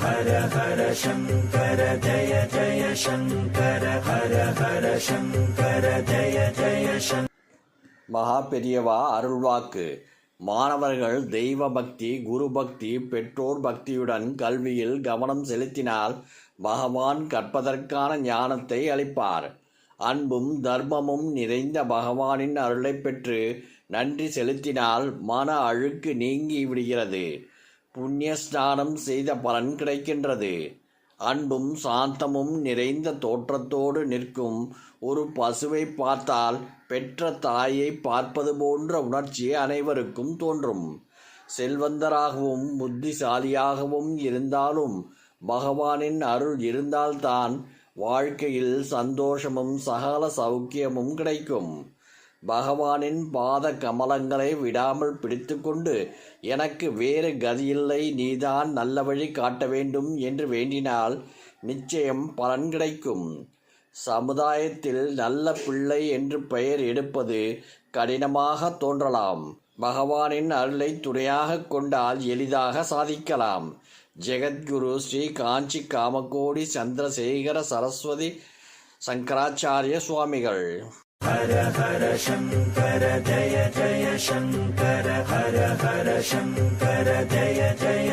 ஹர ஹர சங்கர ஜய ஜய சங்கர ஹர ஹர சங்கர ஜய ஜய சங்கர. மகா பெரியவா அருள்வாக்கு. மாணவர்கள் தெய்வ பக்தி, குரு பக்தி, பெற்றோர் பக்தியுடன் கல்வியில் கவனம் செலுத்தினால் பகவான் கற்பதற்கான ஞானத்தை அளிப்பார். அன்பும் தர்மமும் நிறைந்த பகவானின் அருளை பெற்று நன்றி செலுத்தினால் மன அழுக்கு நீங்கி விடுகிறது. புண்ணிய ஸ்நானம் செய்த பலன் கிடைக்கின்றது. அன்பும் சாந்தமும் நிறைந்த தோற்றத்தோடு நிற்கும் ஒரு பசுவை பார்த்தால் பெற்ற தாயை பார்ப்பது போன்ற உணர்ச்சி அனைவருக்கும் தோன்றும். செல்வந்தராகவும் புத்திசாலியாகவும் இருந்தாலும் பகவானின் அருள் இருந்தால்தான் வாழ்க்கையில் சந்தோஷமும் சகல சௌக்கியமும் கிடைக்கும். பகவானின் பாத கமலங்களை விடாமல் பிடித்துக்கொண்டு எனக்கு வேறு கதியில்லை, நீதான் நல்ல வழி காட்ட வேண்டும் என்று வேண்டினால் நிச்சயம் பலன் கிடைக்கும். சமுதாயத்தில் நல்ல பிள்ளை என்று பெயர் எடுப்பது கடினமாக தோன்றலாம். பகவானின் அருளை துணையாக கொண்டால் எளிதாக சாதிக்கலாம். ஜெகத்குரு ஸ்ரீ காஞ்சி காமகோடி சந்திரசேகர சரஸ்வதி சங்கராச்சாரிய சுவாமிகள். ஹர ஹர சங்கர ஜய ஜய சங்கர ஹர ஹர சங்கர ஜய ஜய